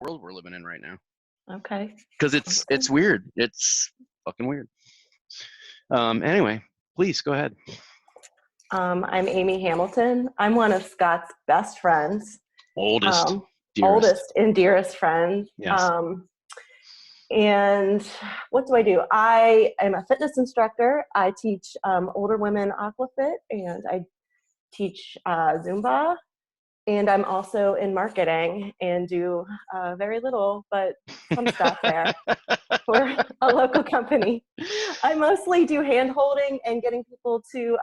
world we're living in right now. Okay. Because it's weird. It's fucking weird. Anyway, please go ahead. I'm Amy Hamilton. I'm one of Scott's best friends. Oldest, dearest. Oldest and dearest friend. Yes. And what do? I am a fitness instructor. I teach older women aquafit, and I teach Zumba. And I'm also in marketing and do very little, but some stuff there for a local company. I mostly do hand holding and getting people to,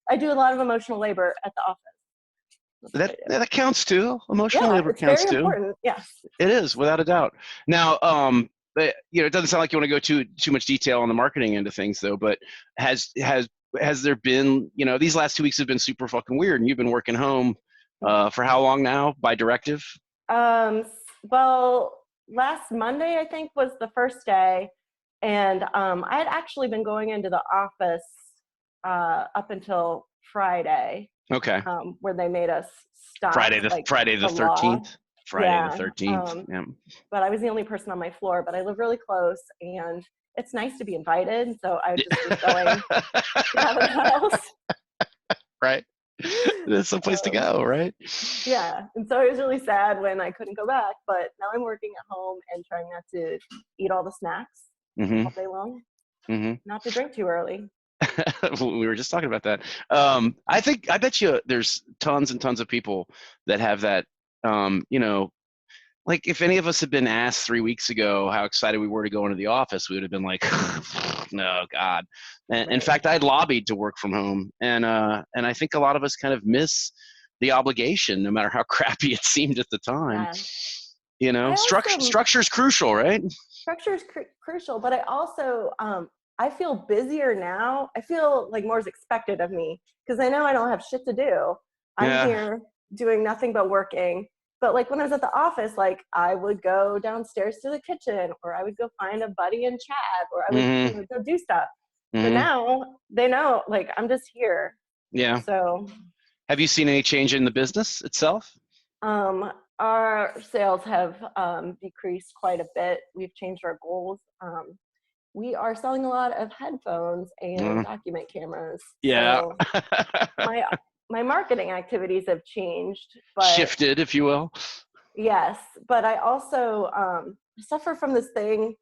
I do a lot of emotional labor at the office. That counts too. Emotional labor it's counts very too. important. Yes, it is, without a doubt. Now, but, it doesn't sound like you want to go too much detail on the marketing end of things, though. But has there been, these last 2 weeks have been super fucking weird, and you've been working home for how long now? By directive? Well, last Monday I think was the first day, and I had actually been going into the office up until Friday. Okay. Where they made us stop. Friday the 13th. Friday the 13th. Yeah. But I was the only person on my floor, but I live really close, and it's nice to be invited. So I just was going out of the house. Right. That's the place to go, right? Yeah. And so it was really sad when I couldn't go back, but now I'm working at home and trying not to eat all the snacks all day long, not to drink too early. We were just talking about that. I bet you there's tons and tons of people that have that, like if any of us had been asked 3 weeks ago how excited we were to go into the office, we would have been like, no, God. And, in fact, I'd lobbied to work from home. And I think a lot of us kind of miss the obligation, no matter how crappy it seemed at the time. Structure is crucial, right? Structure is crucial, but I also, I feel busier now. I feel like more is expected of me because I know I don't have shit to do. I'm here doing nothing but working. But like when I was at the office, like I would go downstairs to the kitchen, or I would go find a buddy and chat, or I would go do stuff. But now they know, like I'm just here. Yeah. So, have you seen any change in the business itself? Our sales have decreased quite a bit. We've changed our goals. We are selling a lot of headphones and document cameras. Yeah. So my marketing activities have changed. But shifted, if you will. Yes. But I also suffer from this thing.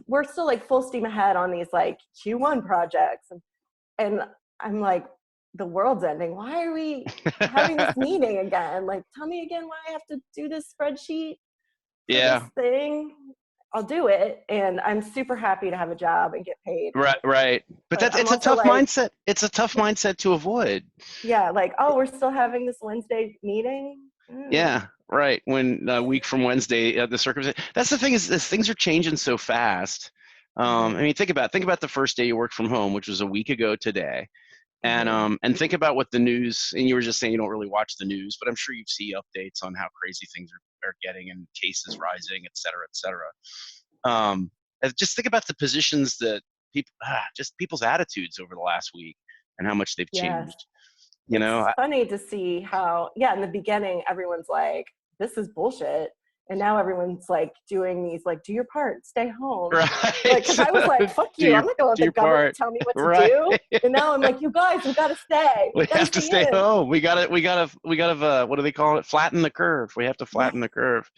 We're still like full steam ahead on these like Q1 projects. And I'm like, the world's ending. Why are we having this meeting again? Like, tell me again why I have to do this spreadsheet for this thing. I'll do it, and I'm super happy to have a job and get paid. Right. But it's a tough mindset. It's a tough mindset to avoid. Yeah, like, oh, we're still having this Wednesday meeting? Yeah, right. When a week from Wednesday, the circumstance. That's the thing is things are changing so fast. I mean, think about the first day you worked from home, which was a week ago today. And think about what the news, and you were just saying you don't really watch the news, but I'm sure you see updates on how crazy things are getting and cases rising, et cetera, et cetera. Just think about the positions that people's attitudes over the last week and how much they've changed. It's funny to see how, in the beginning, everyone's like, this is bullshit. And now everyone's like doing these, like, do your part, stay home. Right. Because I was like, fuck you. I'm not going to let the government tell me what to do. And now I'm like, you guys, we got to stay. We have to stay home. We got to, what do they call it? Flatten the curve. We have to flatten the curve.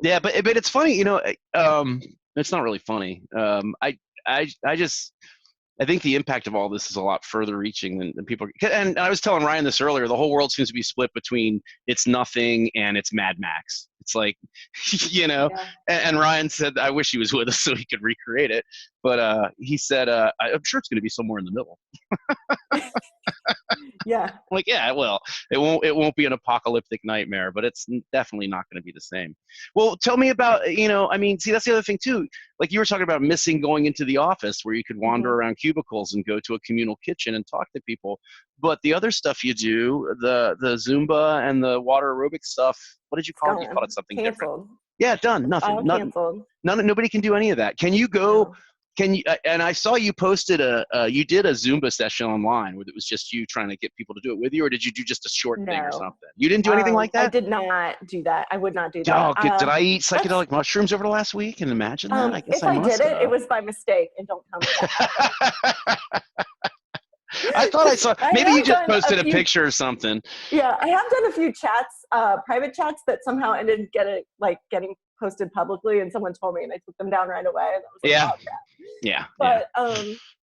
Yeah. But it's funny, it's not really funny. I think the impact of all this is a lot further reaching than people. And I was telling Ryan this earlier. The whole world seems to be split between it's nothing and it's Mad Max. It's like, and Ryan said, I wish he was with us so he could recreate it. But he said, I'm sure it's going to be somewhere in the middle. Yeah. Like, yeah, well, it won't be an apocalyptic nightmare, but it's definitely not going to be the same. Well, tell me about, see, that's the other thing too. Like you were talking about missing going into the office where you could wander around cubicles and go to a communal kitchen and talk to people. But the other stuff you do, the Zumba and the water aerobic stuff, what did you call it? You called it something different. Yeah, done. Nothing. All canceled. Nobody can do any of that. Can you go Can you? And I saw you posted you did a Zumba session online where it was just you trying to get people to do it with you, or did you do just a short thing or No, something? You didn't do anything like I that? did not do that. I would not do that. Oh, did I eat That's psychedelic mushrooms over the last week and imagine that? I guess if I I did must it, it have. was by mistake, and don't tell me that happened. I thought I saw. I Maybe you have just done a posted a few. picture or something. Yeah, I have done a few chats, private chats that somehow ended getting posted publicly, and someone told me, and I took them down right away, and I was like, Yeah, oh crap. yeah, yeah, But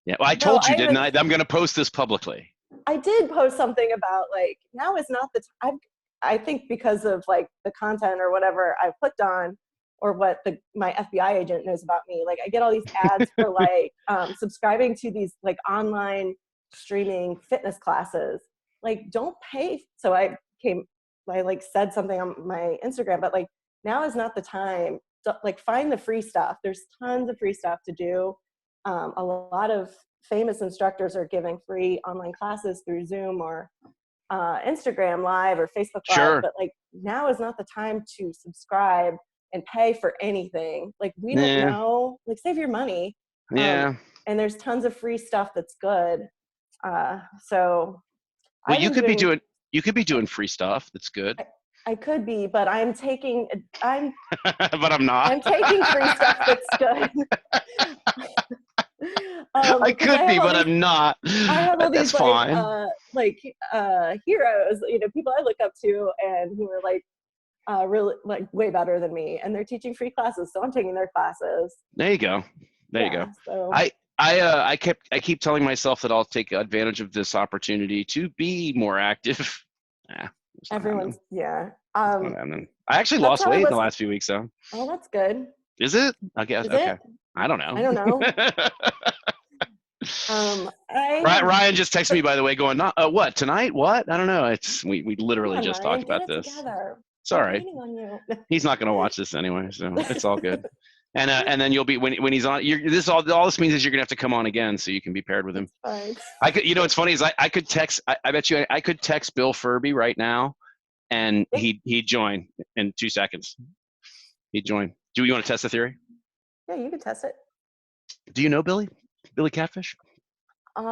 yeah. Well, I no, told you, didn't I? I'm going to post this publicly. I did post something about like now is not the time. I think because of like the content or whatever I clicked on, or what my FBI agent knows about me. Like I get all these ads for like subscribing to these like online streaming fitness classes. Like don't pay. So I like said something on my Instagram, but like now is not the time. To, like find the free stuff. There's tons of free stuff to do. A lot of famous instructors are giving free online classes through Zoom or Instagram Live or Facebook Live, Sure. but like now is not the time to subscribe and pay for anything. Like we don't Yeah. know. Like save your money. Um, Yeah. and there's tons of free stuff that's good. So Well, I've you been could be doing. doing. You could be doing free stuff. That's good. I could be, but But I'm not. I'm taking free stuff that's good. I Because could be, but I'm not. I have all That's these fine. heroes, people I look up to and who are like really like way better than me, and they're teaching free classes, so I'm taking their classes. There you go. There you go. Yeah, so I keep telling myself that I'll take advantage of this opportunity to be more active. It's not everyone's happening. yeah. It's not happening. I actually That's lost how I weight in the was. last few weeks, though. Oh, that's good. Is it? I guess. Is Okay. it? I don't I know. don't know. I have. Ryan just texted me, by the way, going, what, tonight? What? I don't know. We Come literally on, just Ryan, talked get about it this. together. We're Sorry. waiting on you. He's not going to watch this anyway, so it's all good. And then you'll be when he's on. All this means is you're gonna have to come on again so you can be paired with him. Fine. I could. What's funny is I could text. I bet you I could text Bill Furbee right now, and he'd join in 2 seconds. He'd join. Do you want to test the theory? Yeah, you can test it. Do you know Billy Catfish? I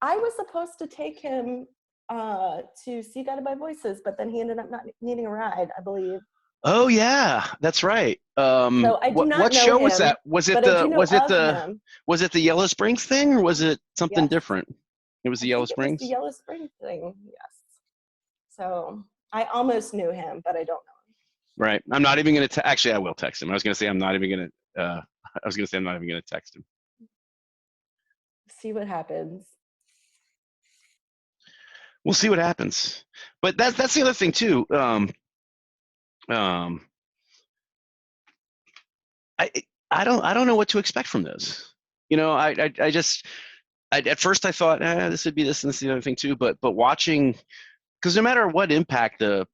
was supposed to take him to see Guided by Voices, but then he ended up not needing a ride, I believe. Oh yeah, that's right. So I do not What know show was him, that? Was it but I do know of him. the Yellow Springs thing, or was it something Yes, different? It was the I Yellow think it was the Springs. Yellow Spring thing. Yes. So I almost knew him, but I don't know him. Right. I'm not even gonna. Actually, I will text him. I was gonna say I'm not even gonna. I was gonna say I'm not even gonna text him. See what happens. We'll see what happens. But that's the other thing too. Um, I don't know what to expect from this. I just at first I thought this would be this and this is the other thing too. But watching, because no matter what impact the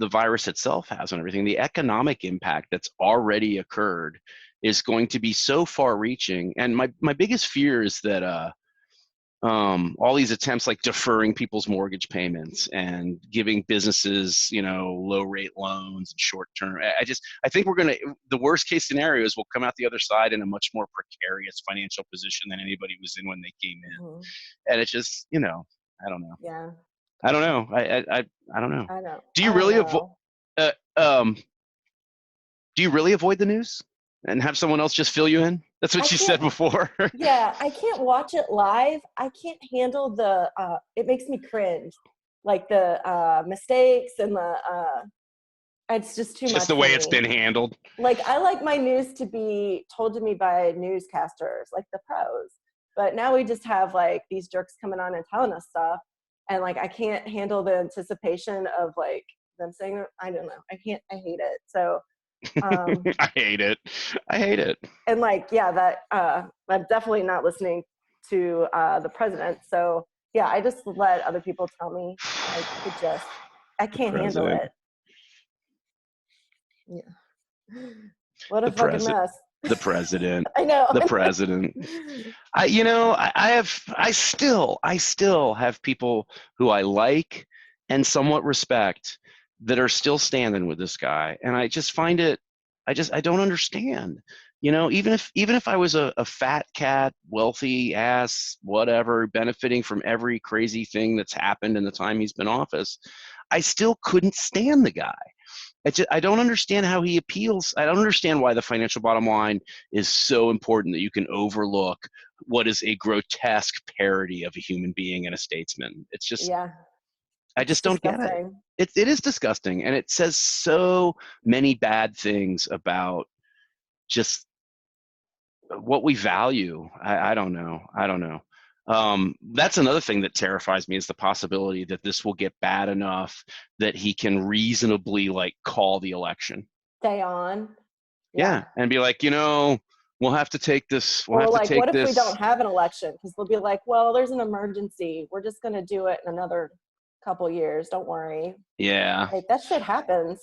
virus itself has on everything, the economic impact that's already occurred is going to be so far reaching. And my biggest fear is that all these attempts like deferring people's mortgage payments and giving businesses, low rate loans and short term. I think the worst case scenario is we'll come out the other side in a much more precarious financial position than anybody was in when they came in. Mm-hmm. And it's just, I don't know. Yeah. I don't know. I don't know. I know. Do you really avoid? Do you really avoid the news and have someone else just fill you in? That's what you said before. Yeah, I can't watch it live. I can't handle it makes me cringe. Like the mistakes and it's just too much. Just the way it's been handled. Like I like my news to be told to me by newscasters, like the pros. But now we just have like these jerks coming on and telling us stuff. And like I can't handle the anticipation of like them saying, I don't know. I hate it. So I hate it. And like, yeah, that I'm definitely not listening to the president. So yeah, I just let other people tell me. I can't handle it. Yeah. What a fucking mess. The president. I know. The president. I still have people who I like and somewhat respect that are still standing with this guy. And I just find it, I don't understand. even if I was a fat cat, wealthy ass, whatever, benefiting from every crazy thing that's happened in the time he's been in office, I still couldn't stand the guy. I don't understand how he appeals. I don't understand why the financial bottom line is so important that you can overlook what is a grotesque parody of a human being and a statesman. It's just, Yeah, I it's just don't get it. disgusting. It is disgusting, and it says so many bad things about just what we value. I don't know. I don't know. That's another thing that terrifies me, is the possibility that this will get bad enough that he can reasonably like call the election. Stay on. Yeah, Yeah. and be like, we'll have to take this. We'll Or have to like, take what if we this. don't have an election? Because they'll be like, well, there's an emergency. We're just going to do it in another couple years. Don't worry. Yeah, Like that shit happens.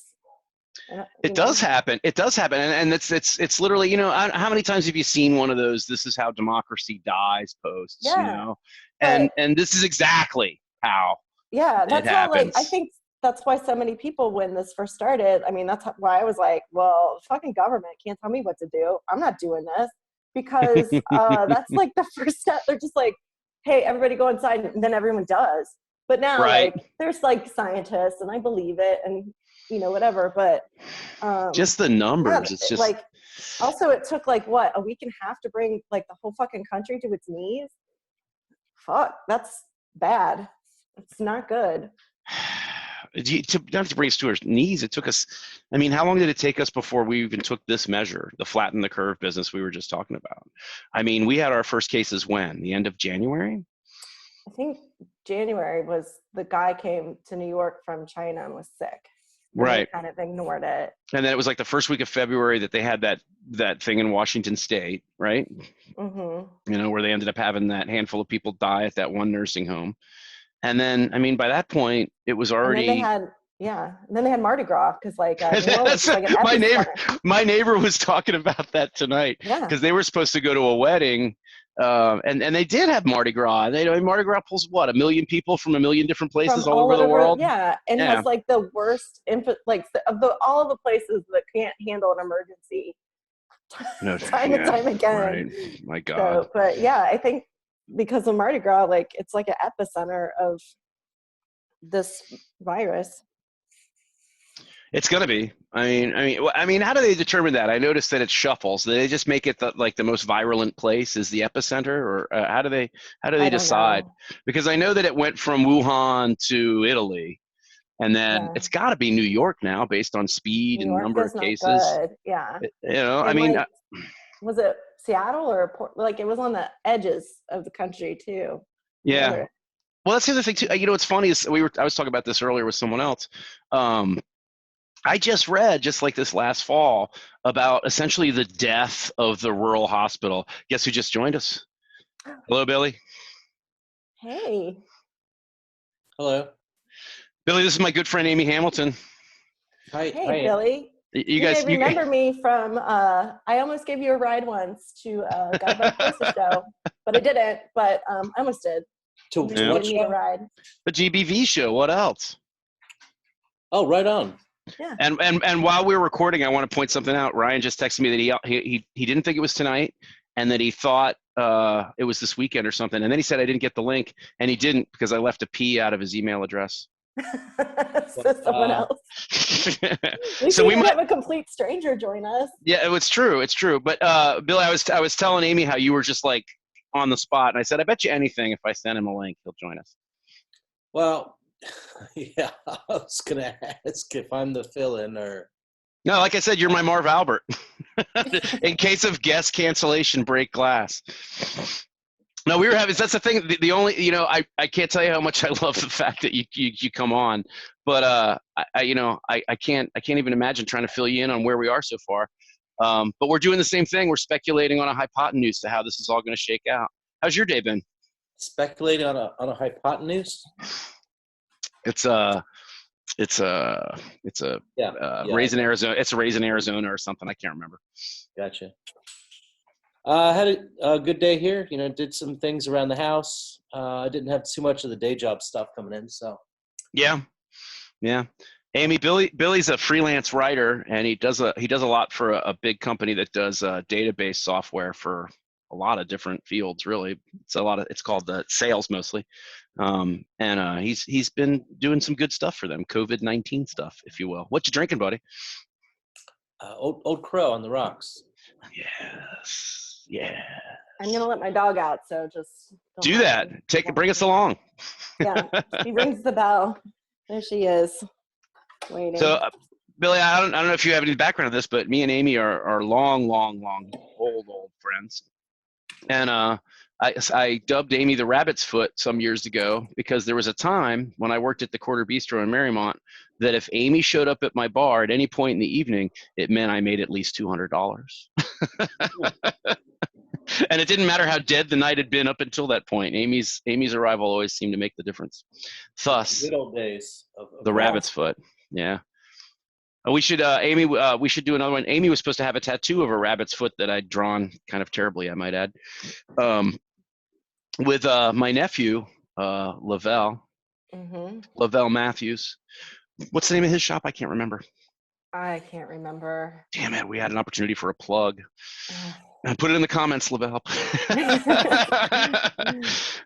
And, it does happen. It does happen, and it's literally, how many times have you seen one of those "This is how democracy dies" posts? yeah, And but this is exactly how yeah, it that's how, like, I happens. think that's why so many people, when this first started, I mean, why I was like, well, fucking government can't tell me what to do. I'm not doing this. Because that's like the first step. They're just like, hey, everybody go inside, and then everyone does. But now, Right. like, there's like scientists, and I believe it, and whatever. But Just the yeah, numbers. It's just like, also it took like what, a week and a half to bring like the whole fucking country to its knees. Fuck, that's bad. It's not good. not to bring us to our knees. It took us. I mean, how long did it take us before we even took this measure, the flatten the curve business we were just talking about? I mean, we had our first cases when? The end of January? I think January was, the guy came to New York from China and was sick. And they Right. kind of ignored it. And then it was like the first week of February that they had that thing in Washington State, right? Mm-hmm. Where they ended up having that handful of people die at that one nursing home. And then, I mean, by that point, it was And then they already. had, yeah, and then they had Mardi Gras, because like New Orleans is like an my neighbor. epicenter. My neighbor was talking about that tonight Yeah. because they were supposed to go to a wedding, and they did have Mardi Gras. Mardi Gras pulls what, 1 million people from 1 million different From places all all over the over, world. yeah, and Yeah. has like the worst like of all the places that can't handle an emergency No. time and Yeah. time again. Right. My God. So, but yeah, I think because of Mardi Gras, like it's like an epicenter of this virus. It's gonna be. I mean, how do they determine that? I noticed that it shuffles. Do they just make it like the most virulent place is the epicenter, or how do they I don't decide? know. Because I know that it went from Wuhan to Italy, and then Yeah, it's got to be New York now, based on speed New and York number of is not cases. good. Yeah, I and mean, like, was it Seattle or like it was on the edges of the country too. The yeah. other, Well, that's the other thing too. What's funny is I was talking about this earlier with someone else. Um, I just read, just like this last fall, about essentially the death of the rural hospital. Guess who just joined us? Hello, Billy. hey, Hello. Billy, this is my good friend Amy Hamilton. Hi. hey, Hi. Billy. You You may guys, remember me from, I almost gave you a ride once to Guy Barbosa show, but I didn't, but I almost did. To You what didn't need a show? ride. the GBV show. What else? Oh, right on. Yeah. And while we were recording, I want to point something out. Ryan just texted me that he didn't think it was tonight, and that he thought it was this weekend or something. And then he said I didn't get the link, and he didn't because I left a P out of his email address. So someone else. We So we didn't might. have a complete stranger join us. Yeah, it's true. It's true. But Billy, I was telling Amy how you were just like on the spot, and I said I bet you anything if I send him a link, he'll join us. Well, yeah, I was gonna ask if I'm the fill-in or. No, like I said, you're my Marv Albert. In case of guest cancellation, break glass. No, we were having. That's the thing. The only, I can't tell you how much I love the fact that you come on, but I can't even imagine trying to fill you in on where we are so far. But we're doing the same thing. We're speculating on a hypotenuse to how this is all going to shake out. How's your day been? Speculating on a hypotenuse. It's a Yeah. Raisin Arizona. It's a Raisin Arizona or something. I can't remember. Gotcha. I had a good day here. Did some things around the house. I didn't have too much of the day job stuff coming in, so. Yeah. Billy's a freelance writer, and he does a lot for a big company that does database software for a lot of different fields. Really, it's called sales mostly, and he's been doing some good stuff for them, COVID-19 stuff, if you will. What you drinking, buddy? Old Crow on the rocks. Yes, yeah. I'm gonna let my dog out, so just don't Do that. Bring us along. Yeah, she rings the bell. There she is, waiting. So, Billy, I don't know if you have any background on this, but me and Amy are long, old friends, and I dubbed Amy the Rabbit's Foot some years ago because there was a time when I worked at the Quarter Bistro in Marymount that if Amy showed up at my bar at any point in the evening, it meant I made at least $200. And it didn't matter how dead the night had been up until that point. Amy's arrival always seemed to make the difference. Thus, good old days of the Rabbit's Foot. Yeah. We should, Amy. We should do another one. Amy was supposed to have a tattoo of a rabbit's foot that I'd drawn kind of terribly, I might add, with my nephew, Lavelle Matthews. What's the name of his shop? I can't remember. I can't remember. Damn it! We had an opportunity for a plug. Put it in the comments, Lavelle.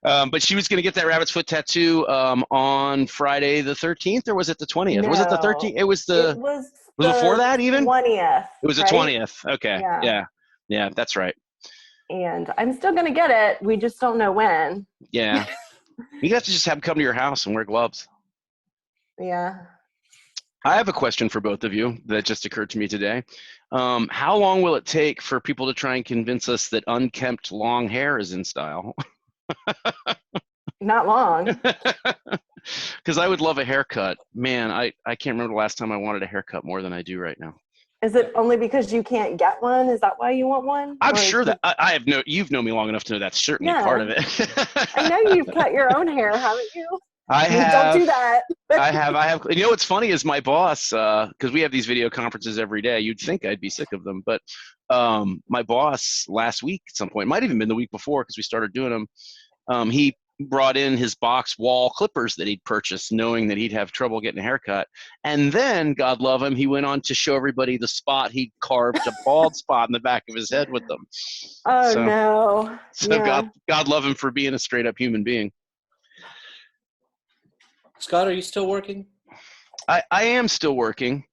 But she was going to get that rabbit's foot tattoo on Friday the 13th, or was it the 20th? No, was it the 13th? It was the. Was it before that even? 20th. It was the 20th. Okay. Yeah, that's right. And I'm still going to get it. We just don't know when. Yeah. You have to just have them come to your house and wear gloves. Yeah. I have a question for both of you that just occurred to me today. How long will it take for people to try and convince us that unkempt long hair is in style? Not long. Because I would love a haircut. Man, I can't remember the last time I wanted a haircut more than I do right now. Is it only because you can't get one? Is that why you want one? I'm sure that you've known me long enough to know that's certainly part of it. I know you've cut your own hair, haven't you? I have. Don't do that. I have. You know what's funny is my boss, because we have these video conferences every day. You'd think I'd be sick of them, but my boss last week at some point, might have even been the week before because we started doing them. He brought in his box wall clippers that he'd purchased, knowing that he'd have trouble getting a haircut. And then, God love him, he went on to show everybody the spot he'd carved, a bald spot in the back of his head with them. Oh, no. So yeah. God love him for being a straight up human being. Scott, are you still working? I am still working.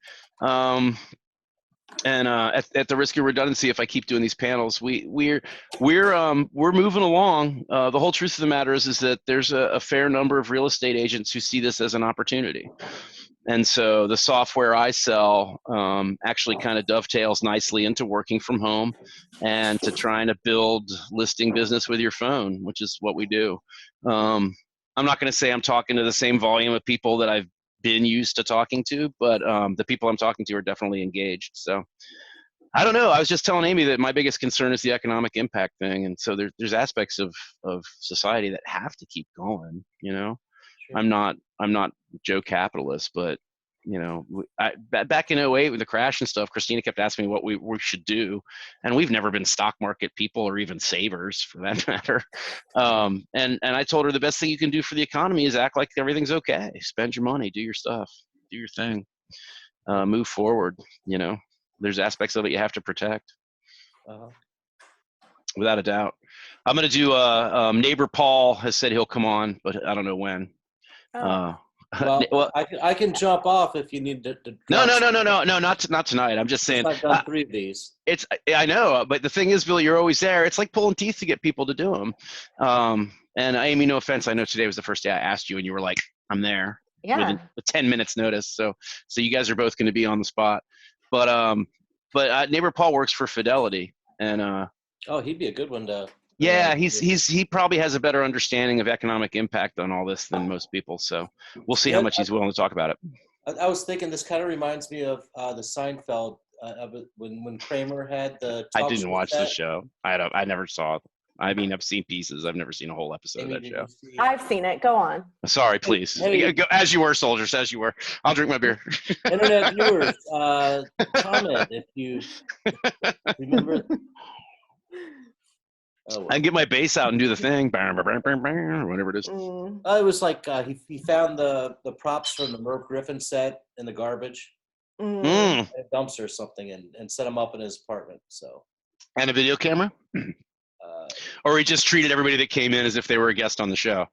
And at the risk of redundancy, if I keep doing these panels, we're moving along. The whole truth of the matter is that there's a fair number of real estate agents who see this as an opportunity, and so the software I sell actually kind of dovetails nicely into working from home and to trying to build listing business with your phone, which is what we do. I'm not going to say I'm talking to the same volume of people that I've been used to talking to, but the people I'm talking to are definitely engaged. So I don't know. I was just telling Amy that my biggest concern is the economic impact thing, and so there's aspects of society that have to keep going. You know, sure. I'm not Joe Capitalist, but you know, back in 2008 with the crash and stuff, Christina kept asking me what we should do, and we've never been stock market people or even savers for that matter. And I told her the best thing you can do for the economy is act like everything's okay. Spend your money, do your stuff, do your thing, move forward. You know, there's aspects of it you have to protect, without a doubt. I'm going to do. Neighbor Paul has said he'll come on, but I don't know when. Well, I can jump off if you need to. No, not tonight. I'm just saying. I've done 3 of these. I know, but the thing is, Bill, you're always there. It's like pulling teeth to get people to do them. And Amy, no offense, I know today was the first day I asked you, and you were like, "I'm there." Yeah. With 10 minutes notice. So you guys are both going to be on the spot. But neighbor Paul works for Fidelity, and he'd be a good one to. Yeah, he probably has a better understanding of economic impact on all this than most people. So we'll see how much he's willing to talk about it. I was thinking this kind of reminds me of the Seinfeld of it, when Kramer had the. I didn't watch the show. I never saw it. I mean, I've seen pieces. I've never seen a whole episode of that show. I've seen it. Go on. Sorry, please. Hey. Go, as you were, soldiers. As you were. I'll drink my beer. Internet viewers, comment if you remember. Oh, I can well. get my bass out and do the thing, or whatever it is. Mm. It was like he found the props from the Merv Griffin set in the garbage, Mm. Mm. a dumpster or something, and set them up in his apartment. So, And a video camera? uh, Or he just treated everybody that came in as if they were a guest on the show.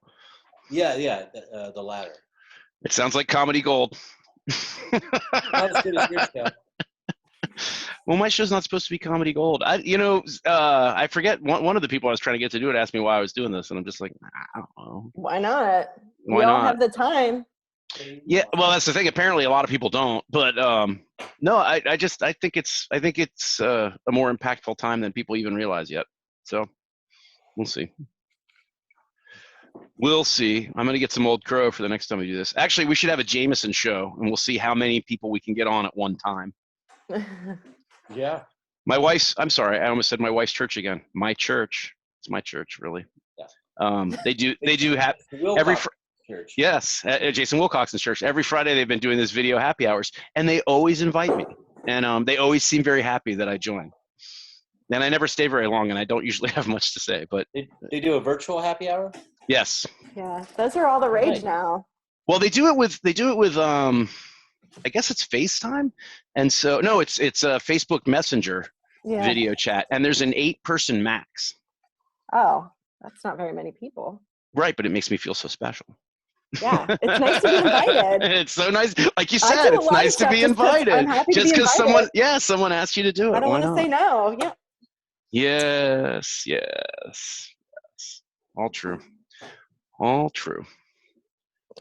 yeah, the latter. It sounds like comedy gold. Not as good as your show. Well, my show's not supposed to be comedy gold. I forget one of the people I was trying to get to do it asked me why I was doing this, and I'm just like, I don't know. Why not? Why We all not? have the time. Yeah, well, that's the thing. Apparently, a lot of people don't. But no, I think it's a more impactful time than people even realize yet. So we'll see. We'll see. I'm gonna get some Old Crow for the next time we do this. Actually, we should have a Jameson show, and we'll see how many people we can get on at one time. Yeah. My wife's. I'm sorry, I almost said my wife's church again. My church. It's my church, really. Yeah. They do have The Wilcox Church. yes, at Jason Wilcox's church. Every Friday they've been doing this video happy hours, and they always invite me, and they always seem very happy that I join. And I never stay very long, and I don't usually have much to say. But They do a virtual happy hour. yes, Yeah, those are all the rage Nice. now. well they do it with I guess it's FaceTime, and so no, it's a Facebook Messenger Yeah. video chat, and there's an 8-person max. Oh, that's not very many people. Right, but it makes me feel so special. Yeah, it's nice to be invited. It's so nice, like you I said. do a It's lot of nice to stuff be just 'cause invited. I'm happy to Just be because invited. someone asked you to do it. I don't Why want to not? say no. Yeah. Yes. All true. All true.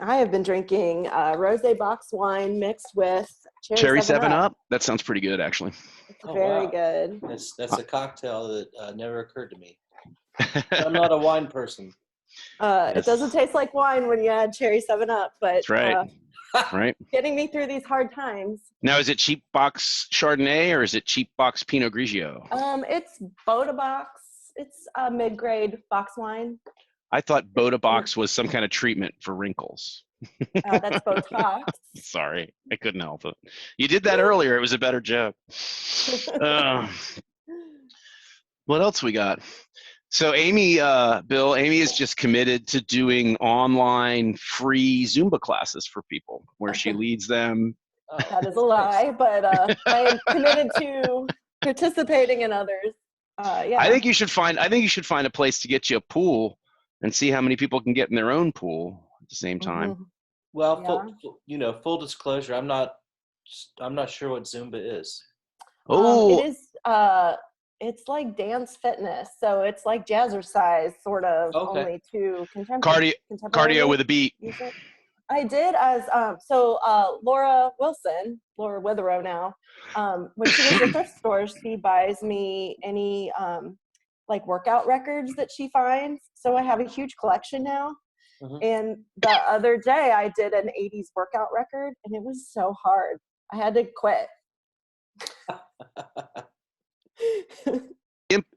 I have been drinking rosé box wine mixed with Cherry 7 7 Up. Up. That sounds pretty good, actually. It's Oh, very wow. good. That's a cocktail that never occurred to me. I'm not a wine person. It Yes. doesn't taste like wine when you add cherry 7 Up, but That's right. Right. getting me through these hard times. Now, is it cheap box Chardonnay or is it cheap box Pinot Grigio? It's Boda Box. It's a mid-grade box wine. I thought Boda Box was some kind of treatment for wrinkles. That's Botox. Sorry, I couldn't help it. You did that earlier. It was a better joke. What else we got? So Bill, Amy is just committed to doing online free Zumba classes for people where she leads them. Oh, That is a lie, but I am committed to participating in others. Yeah. I think you should find a place to get you a pool and see how many people can get in their own pool at the same time. Mhm. Well, full disclosure, I'm not sure what Zumba is. Oh, It is. It's like dance fitness, so it's like jazzercise, sort of, Okay. only to contemporary cardio with a beat. music. I did as Laura Witherow now. When she goes to thrift stores, she buys me any like workout records that she finds. So I have a huge collection now. Mhm. And the other day I did an 80s workout record, and it was so hard. I had to quit.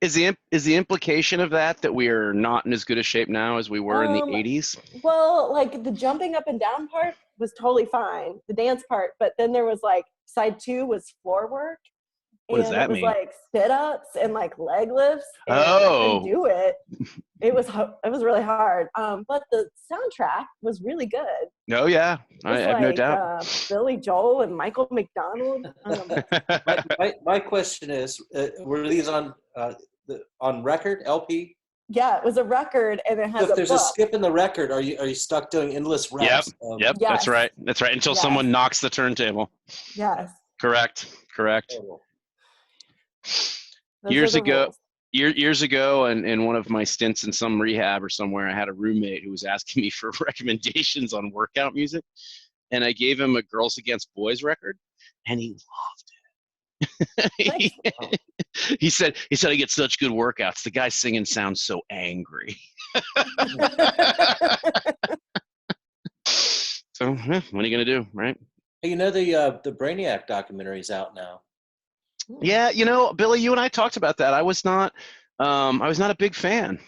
Is the implication of that we are not in as good a shape now as we were in the 80s? Well, like the jumping up and down part was totally fine, the dance part, but then there was like side 2 was floor work. What does that it was mean? like sit ups and like leg lifts. And I Oh. couldn't do it. It was really hard. But the soundtrack was really good. Oh yeah, I It's have no like, doubt. Billy Joel and Michael McDonald. My question is, were these on record, LP? Yeah, it was a record, and it So has if a there's book. a skip in the record, are you stuck doing endless reps? Yep, Yes. that's right. Until Yes. someone knocks the turntable. Yes. Correct. Those Years are the ago, rules. years ago, and in one of my stints in some rehab or somewhere, I had a roommate who was asking me for recommendations on workout music, and I gave him a Girls Against Boys record, and he loved it. He said I get such good workouts. The guy singing sounds so angry. So what are you gonna do, right? Hey, the Brainiac documentary is out now. Yeah, Billy, you and I talked about that. I was not a big fan.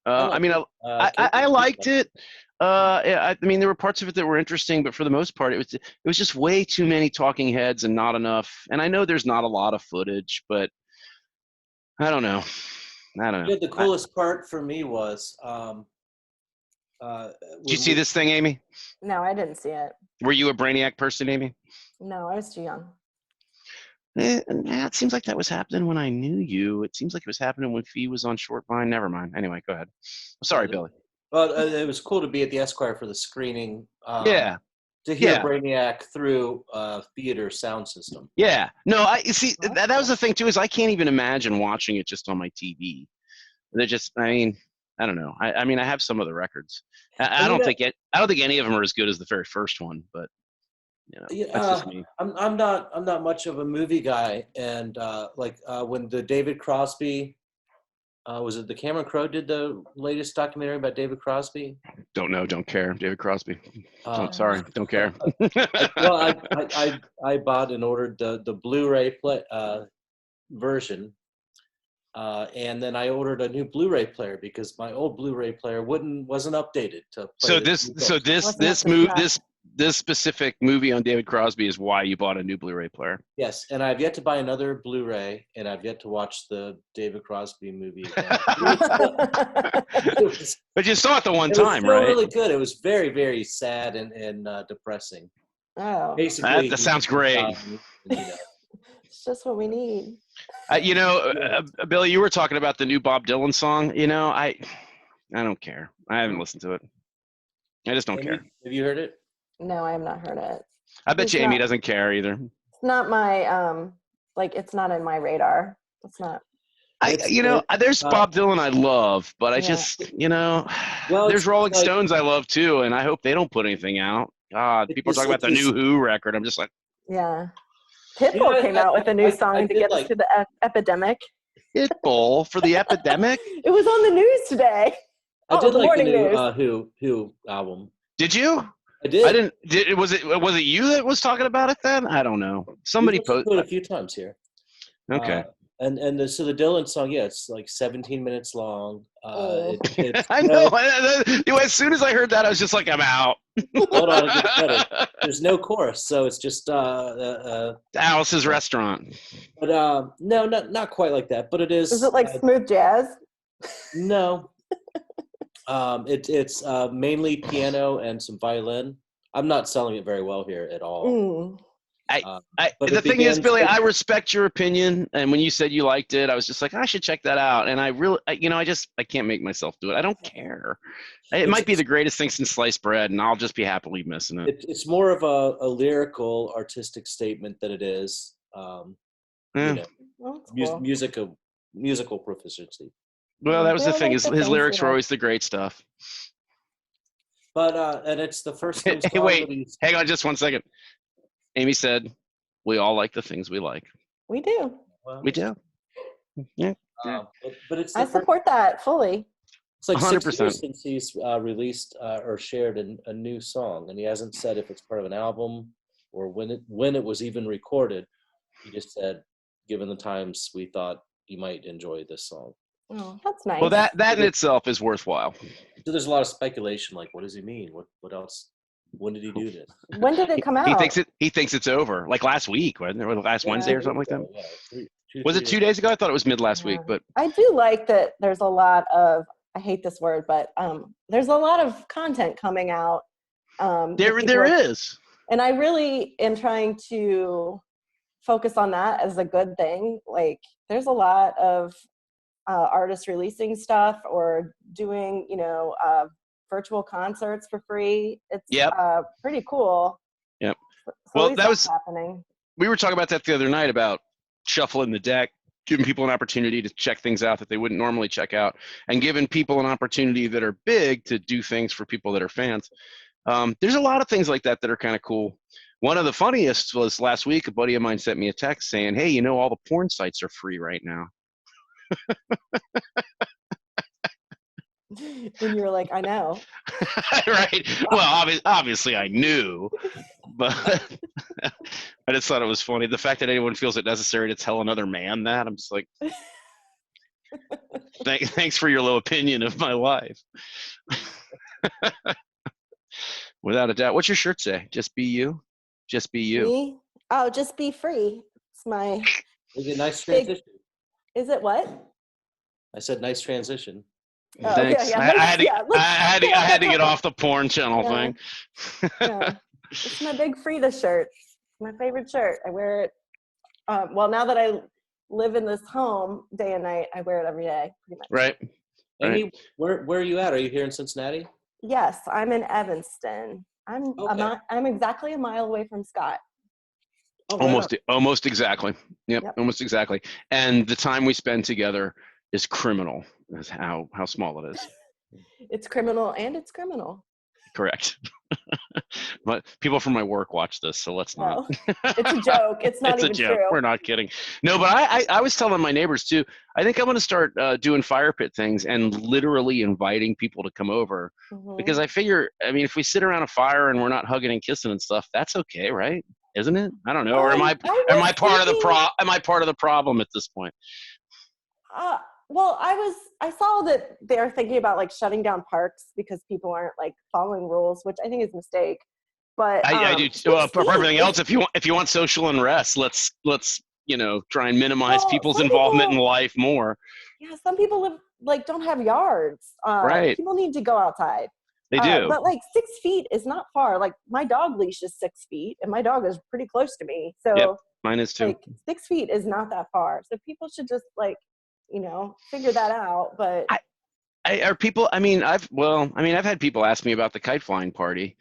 I liked it. I mean, there were parts of it that were interesting, but for the most part, it was just way too many talking heads and not enough. And I know there's not a lot of footage, but I don't know. I don't know. Yeah, the coolest part for me was Did you see this thing, Amy? No, I didn't see it. Were you a Brainiac person, Amy? No, I was too young. It seems like that was happening when I knew you. It seems like it was happening when Fee was on Short Vine. Never mind. Anyway, go ahead. Sorry, Billy. Well, it was cool to be at the Esquire for the screening. Yeah. To hear Yeah. Brainiac through a theater sound system. Yeah. No, I see. Well, That was the thing too. Is I can't even imagine watching it just on my TV. They're just. I mean, I don't know. I mean, I have some of the records. I don't think any of them are as good as the very first one, but that's just me. I'm not much of a movie guy, and when the David Crosby, was it the Cameron Crowe did the latest documentary about David Crosby? Don't know. Don't care. David Crosby. Sorry. Don't care. I bought and ordered the Blu-ray version. And then I ordered a new Blu-ray player because my old Blu-ray player wasn't updated to play. This specific movie on David Crosby is why you bought a new Blu-ray player. Yes, and I've yet to buy another Blu-ray, and I've yet to watch the David Crosby movie again. But you saw it the one time, right? It was right? really good. It was very, very sad and depressing. Oh, Basically, that sounds great. It's just what we need. Billy, you were talking about the new Bob Dylan song. I don't care. I haven't listened to it. I just don't care. Have you heard it? No, I have not heard it. I bet Jamie doesn't care either. It's not my it's not in my radar. It's not. There's Bob Dylan I love, but I just, there's Rolling Stones I love too, and I hope they don't put anything out. God, people are talking about the new Who record. I'm just like, yeah. Pitbull came out with a new song to get us to the epidemic. Pitbull for the epidemic? It was on the news today. I did like the new Who album. Did you? I did. I didn't. Was it you that was talking about it then? I don't know. Somebody posted it a few times here. Okay. So the Dylan song, it's like 17 minutes long. I know. As soon as I heard that, I was just like, I'm out. Hold on, it gets better. There's no chorus, so it's just Alice's Restaurant. But no, not quite like that. But it is. Is it like smooth jazz? No. It's mainly piano and some violin. I'm not selling it very well here at all. The thing is, Billy, I respect your opinion, and when you said you liked it, I was just like, I should check that out. And I really, I can't make myself do it. I don't care. It might be the greatest thing since sliced bread, and I'll just be happily missing it. It's more of a lyrical, artistic statement than it is, musical proficiency. Well, that was the thing. His lyrics were always the great stuff. But and it's the first. Hey, wait, hang on just 1 second. Amy said, "We all like the things we like." We do. Well, we do. Yeah. But it's. I support that fully. It's like 100%. 6 years since he's released or shared a new song, and he hasn't said if it's part of an album or when it was even recorded. He just said, "Given the times, we thought you might enjoy this song." Oh, that's nice. Well, that in itself is worthwhile. So there's a lot of speculation, like, what does he mean? What else? When did he do this? When did it come out? He thinks it's over. Like last week, wasn't it? Or last Wednesday or something like that. Yeah, was it 2 days ago? I thought it was mid last week. But I do like that. There's a lot of. I hate this word, but there's a lot of content coming out. There is. And I really am trying to focus on that as a good thing. Like, there's a lot of artists releasing stuff or doing, virtual concerts for free. It's pretty cool. Yep. So well, that was happening. We were talking about that the other night about shuffling the deck, giving people an opportunity to check things out that they wouldn't normally check out, and giving people an opportunity that are big to do things for people that are fans. There's a lot of things like that are kind of cool. One of the funniest was last week, a buddy of mine sent me a text saying, "Hey, all the porn sites are free right now." And you're like, I know. Right. Well, obviously I knew, but I just thought it was funny. The fact that anyone feels it necessary to tell another man that, I'm just like, thanks for your low opinion of my life. Without a doubt. What's your shirt say? Just be you? Just be you. Me? Oh, just be free. It's my. Is it nice transition? Is it what? I said nice transition. Oh, Thanks. yeah, I had to, yeah. I had to, I had to get off the porn channel Yeah. thing. Yeah. It's my big Frida shirt. My favorite shirt. I wear it. Well, now that I live in this home day and night, I wear it every day, pretty much. Right. Amy, where are you at? Are you here in Cincinnati? Yes, I'm in Evanston. Okay. I'm exactly a mile away from Scott. Oh, right Almost exactly. Yep, Yep. almost exactly. And the time we spend together is criminal. Is how small it is. It's criminal and it's criminal. Correct. But people from my work watch this, so let's not. No, it's a joke. It's not It's a even joke. true. We're not kidding. No, but I was telling my neighbors too. I think I'm going to start doing fire pit things and literally inviting people to come over because I figure, I mean, if we sit around a fire and we're not hugging and kissing and stuff, that's okay, right? Isn't it? I don't know. Or am I part of the problem at this point? Well, I saw that they're thinking about like shutting down parks because people aren't like following rules, which I think is a mistake. But I do for everything else. If you want social unrest, let's try and minimize people's involvement in life more. Yeah, some people don't have yards. Right. People need to go outside. They do. But like 6 feet is not far. Like my dog leash is 6 feet, and my dog is pretty close to me. So yep, mine is too. Like 6 feet is not that far. So people should just figure that out. But I've had people ask me about the kite flying party,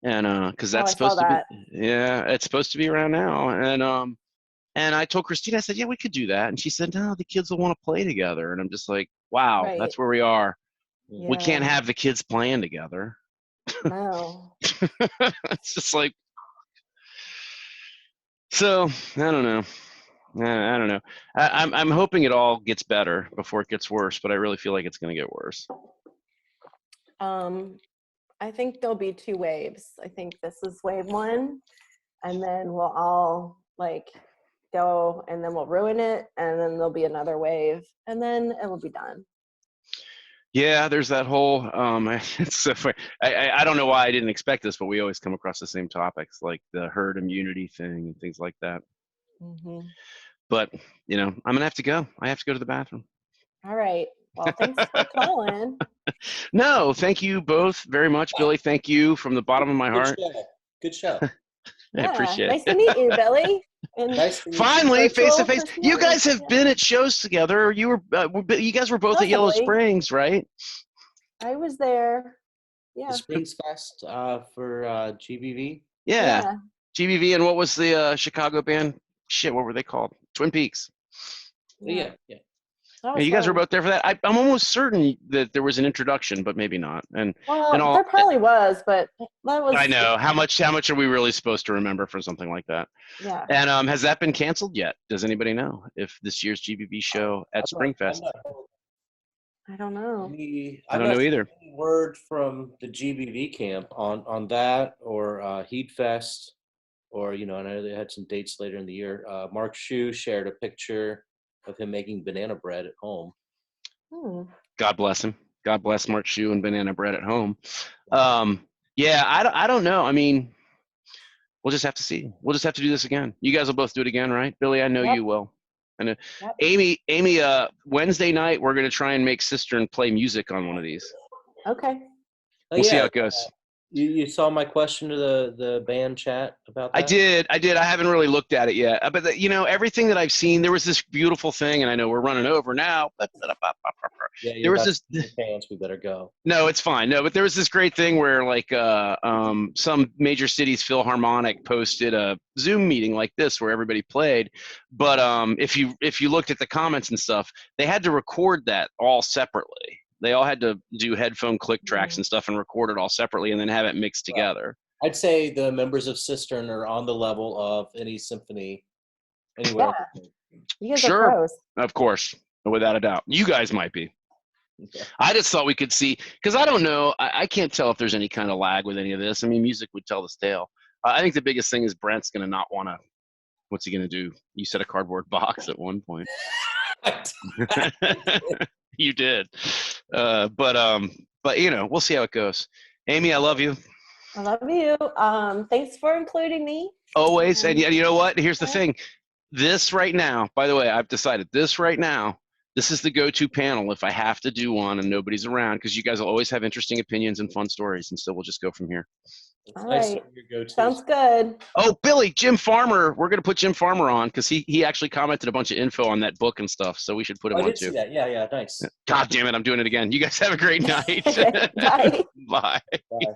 and because that's supposed to be, it's supposed to be around now, and I told Christina, I said, yeah, we could do that, and she said, no, the kids will want to play together, and I'm just like, wow, right. that's where we are. Yeah. We can't have the kids playing together. No. It's just like, so I don't know. I don't know. I'm hoping it all gets better before it gets worse, but I really feel like it's going to get worse. I think there'll be 2 waves. I think this is wave 1, and then we'll all go, and then we'll ruin it, and then there'll be another wave, and then it will be done. Yeah, there's that whole. It's so funny. I don't know why I didn't expect this, but we always come across the same topics, like the herd immunity thing and things like that. Mm-hmm. But I'm gonna have to go. I have to go to the bathroom. All right. Well, thanks for calling. No, thank you both very much, Billy. Thank you from the bottom of my heart. Good show. I appreciate it. Nice to meet you, Billy. And finally, face to face. You guys have been at shows together. You guys were both at Yellow Springs, right? I was there. Yeah. The Springs Fest for GBV. Yeah. GBV, and what was the Chicago band? Shit, what were they called? Twin Peaks. Yeah. You guys were both there for that. I'm almost certain that there was an introduction, but maybe not. There probably was, but that was. I know how much are we really supposed to remember for something like that? Yeah. And has that been canceled yet? Does anybody know if this year's GBV show at Springfest? I don't know. I don't know either. Word from the GBV camp on that or Heat Fest, or I know they had some dates later in the year. Mark Shue shared a picture of him making banana bread at home. God bless him. God bless Mark Shue and banana bread at home. Yeah, I don't know. I mean, we'll just have to see. We'll just have to do this again. You guys will both do it again, right? Billy, I know you will. And Amy, Wednesday night, we're going to try and make Sister and play music on one of these. Okay. We'll see how it goes. You saw my question to the band chat about that? I did. I haven't really looked at it yet. But, everything that I've seen, there was this beautiful thing, and I know we're running over now. There was this. Fans, we better go. No, it's fine. No, but there was this great thing where, some major cities Philharmonic posted a Zoom meeting like this where everybody played. But if you looked at the comments and stuff, they had to record that all separately. They all had to do headphone click tracks and stuff and record it all separately and then have it mixed together. I'd say the members of Cistern are on the level of any symphony anywhere. Yeah. You guys are pros. Of course, without a doubt. You guys might be. Okay. I just thought we could see, because I don't know, I can't tell if there's any kind of lag with any of this. I mean, music would tell this tale. I think the biggest thing is Brent's going to not want to, what's he going to do? You said a cardboard box at one point. You did. But we'll see how it goes. Amy, I love you. I love you. Thanks for including me. Always. And you know what? Here's the thing. This right now, by the way, I've decided this right now this is the go-to panel if I have to do one and nobody's around, because you guys will always have interesting opinions and fun stories, and so we'll just go from here. It's All nice to right. hear your go-tos. Sounds good. Oh, Billy, Jim Farmer. We're going to put Jim Farmer on because he actually commented a bunch of info on that book and stuff, so we should put him I on did too. see that. Yeah, nice. God damn it, I'm doing it again. You guys have a great night. Okay, bye. Bye. Bye.